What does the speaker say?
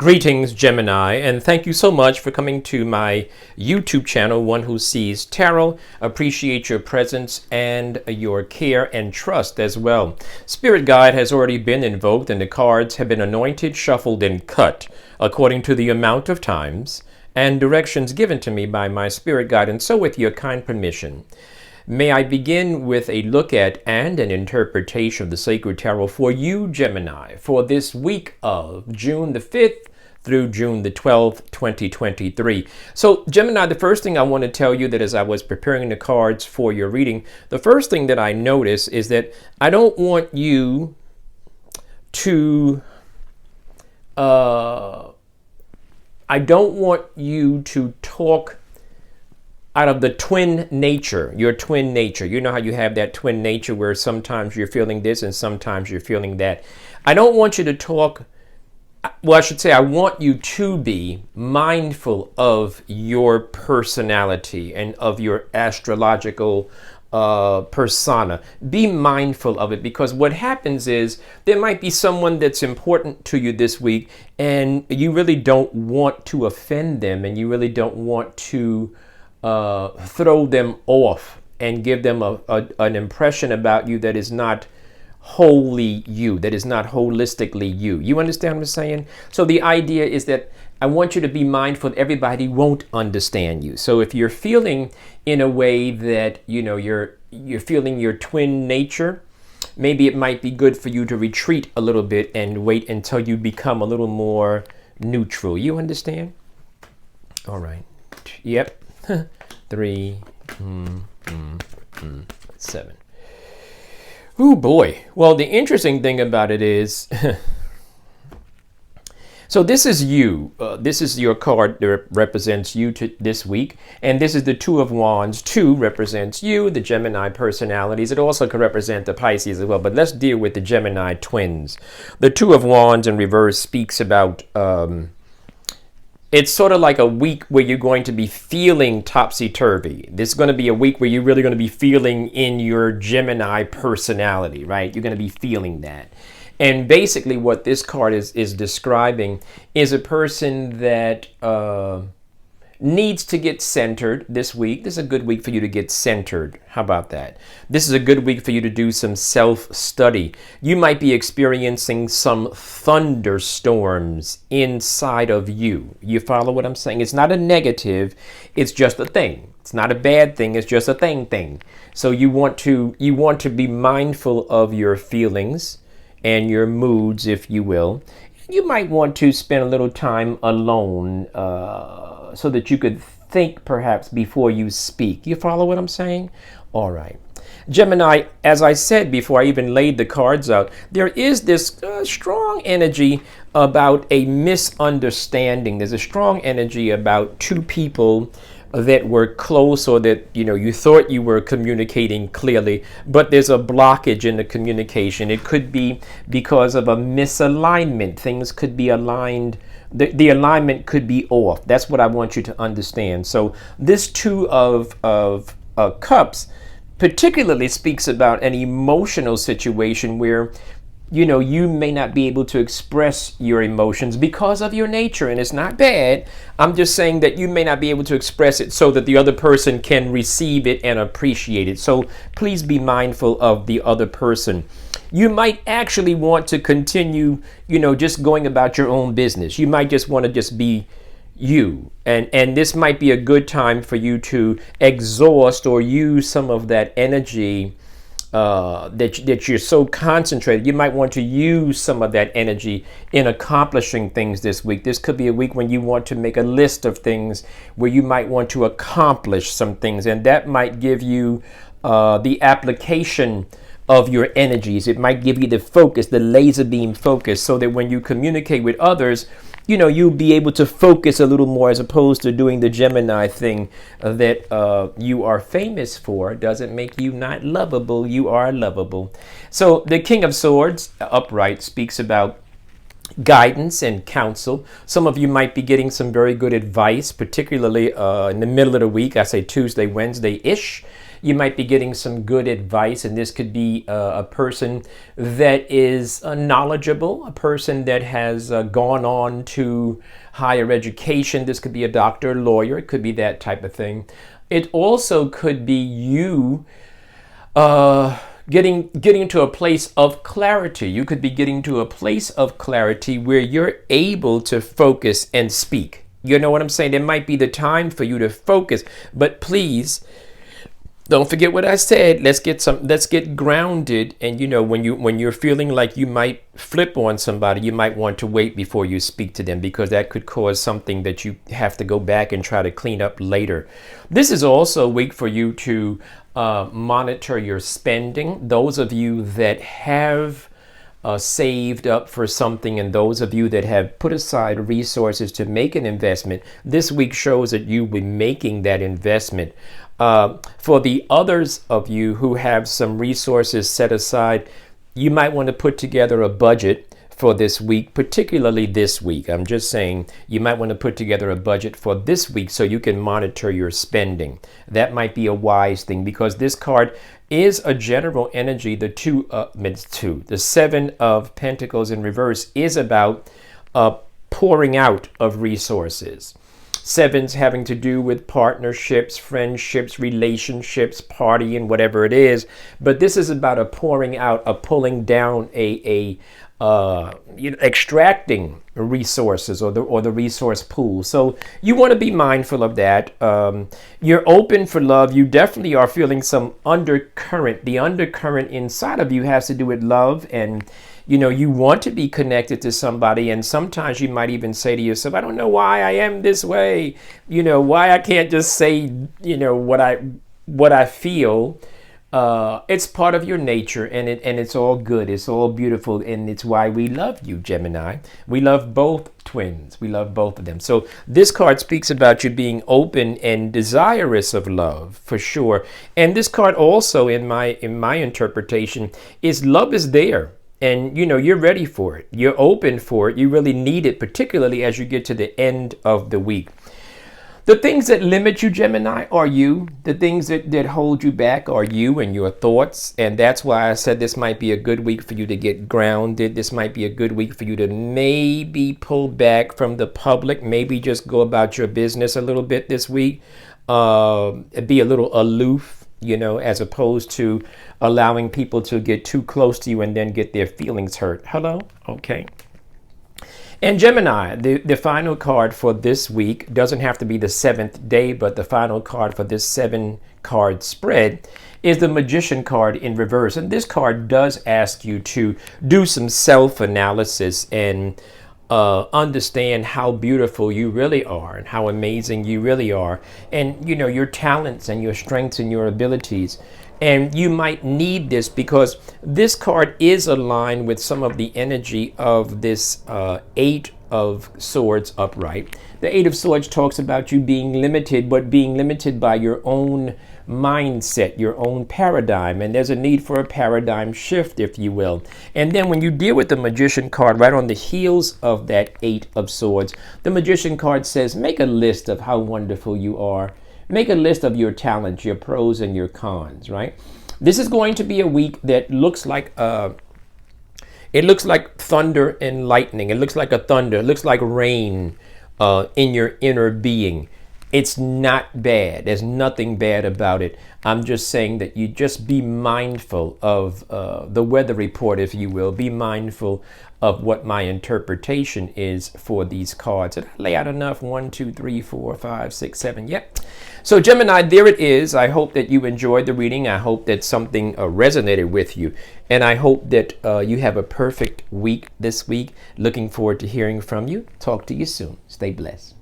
Greetings, Gemini, and thank you so much for coming to my YouTube channel, One Who Sees Tarot. Appreciate your presence and your care and trust as well. Spirit Guide has already been invoked, and the cards have been anointed, shuffled, and cut according to the amount of times and directions given to me by my Spirit Guide, and so with your kind permission. May I begin with a look at and an interpretation of the Sacred Tarot for you, Gemini, for this week of June the 5th through June the 12th, 2023. So, Gemini, the first thing I want to tell you that as I was preparing the cards for your reading, the first thing that I notice is that I don't want you to talk out of the twin nature, your twin nature. You know how you have that twin nature where sometimes you're feeling this and sometimes you're feeling that. I don't want you to talk, well, I should say I want you to be mindful of your personality and of your astrological persona. Be mindful of it, because what happens is there might be someone that's important to you this week and you really don't want to offend them, and you really don't want to throw them off and give them an impression about you that is not wholly you, that is not holistically you. You understand what I'm saying? So the idea is that I want you to be mindful that everybody won't understand you. So if you're feeling in a way that, you know, you're feeling your twin nature, maybe it might be good for you to retreat a little bit and wait until you become a little more neutral. You understand? All right. Yep. 3, 7. Oh boy. Well, the interesting thing about it is, so this is you. This is your card that represents you this week. And this is the Two of Wands. 2 represents you, the Gemini personalities. It also could represent the Pisces as well. But let's deal with the Gemini twins. The Two of Wands in reverse speaks about it's sort of like a week where you're going to be feeling topsy-turvy. This is going to be a week where you're really going to be feeling in your Gemini personality, right? You're going to be feeling that. And basically what this card is describing is a person that needs to get centered this week. This is a good week for you to get centered. How about that? This is a good week for you to do some self-study. You might be experiencing some thunderstorms inside of you. You follow what I'm saying? It's not a negative. It's just a thing. It's not a bad thing. It's just a thing. So you want to be mindful of your feelings and your moods, if you will. You might want to spend a little time alone so that you could think perhaps before you speak. You follow what I'm saying? All right. Gemini, as I said before I even laid the cards out, there is this strong energy about a misunderstanding. There's a strong energy about two people that were close, or that, you know, you thought you were communicating clearly, but there's a blockage in the communication. It could be because of a misalignment. Things could be aligned. The alignment could be off. That's what I want you to understand. So this Two of Cups particularly speaks about an emotional situation where, you know, you may not be able to express your emotions because of your nature, and it's not bad. I'm just saying that you may not be able to express it so that the other person can receive it and appreciate it. So please be mindful of the other person. You might actually want to continue, you know, just going about your own business. You might just want to just be you. And this might be a good time for you to exhaust or use some of that energy that you're so concentrated. You might want to use some of that energy in accomplishing things this week. This could be a week when you want to make a list of things where you might want to accomplish some things, and that might give you the application of your energies. It might give you the focus, the laser beam focus, so that when you communicate with others, you know, you'll be able to focus a little more, as opposed to doing the Gemini thing that you are famous for. Doesn't make you not lovable. You are lovable. So the King of Swords, upright, speaks about guidance and counsel. Some of you might be getting some very good advice, particularly in the middle of the week. I say Tuesday, Wednesday-ish. You might be getting some good advice, and this could be a person that is knowledgeable, a person that has gone on to higher education. This could be a doctor, lawyer. It could be that type of thing. It also could be you getting to a place of clarity. You could be getting to a place of clarity where you're able to focus and speak. You know what I'm saying? It might be the time for you to focus, but please don't forget what I said. Let's get grounded. And when you're feeling like you might flip on somebody, you might want to wait before you speak to them, because that could cause something that you have to go back and try to clean up later. This is also a week for you to monitor your spending. Those of you that have saved up for something, and those of you that have put aside resources to make an investment, this week shows that you will be making that investment. For the others of you who have some resources set aside, you might want to put together a budget for this week, particularly this week. I'm just saying you might want to put together a budget for this week so you can monitor your spending. That might be a wise thing, because this card is a general energy. The Seven of Pentacles in reverse is about pouring out of resources. Sevens having to do with partnerships, friendships, relationships, partying, whatever it is. But this is about a pouring out, a pulling down, extracting resources or the resource pool. So you want to be mindful of that. You're open for love. You definitely are feeling some undercurrent. The undercurrent inside of you has to do with love, and you want to be connected to somebody, and sometimes you might even say to yourself, I don't know why I am this way, why I can't just say, what I feel. It's part of your nature, and it's all good. It's all beautiful, and it's why we love you, Gemini. We love both twins. We love both of them. So this card speaks about you being open and desirous of love, for sure. And this card also, in my interpretation, is love is there. And, you're ready for it. You're open for it. You really need it, particularly as you get to the end of the week. The things that limit you, Gemini, are you. The things that hold you back are you and your thoughts. And that's why I said this might be a good week for you to get grounded. This might be a good week for you to maybe pull back from the public. Maybe just go about your business a little bit this week. Be a little aloof, as opposed to allowing people to get too close to you and then get their feelings hurt. Hello? Okay. And Gemini, the final card for this week doesn't have to be the 7th day, but the final card for this 7-card spread is the Magician card in reverse. And this card does ask you to do some self-analysis and understand how beautiful you really are and how amazing you really are, and your talents and your strengths and your abilities. And you might need this because this card is aligned with some of the energy of this 8 of Swords upright. The 8 of Swords talks about you being limited, but being limited by your own mindset, your own paradigm. And there's a need for a paradigm shift, if you will. And then when you deal with the Magician card right on the heels of that 8 of Swords, the Magician card says, make a list of how wonderful you are. Make a list of your talents, your pros and your cons, right? This is going to be a week that looks like thunder and lightning. It looks like a thunder. It looks like rain in your inner being. It's not bad. There's nothing bad about it. I'm just saying that you just be mindful of the weather report, if you will. Be mindful of what my interpretation is for these cards. Did I lay out enough? 1, 2, 3, 4, 5, 6, 7. Yep. So Gemini, there it is. I hope that you enjoyed the reading. I hope that something resonated with you. And I hope that you have a perfect week this week. Looking forward to hearing from you. Talk to you soon. Stay blessed.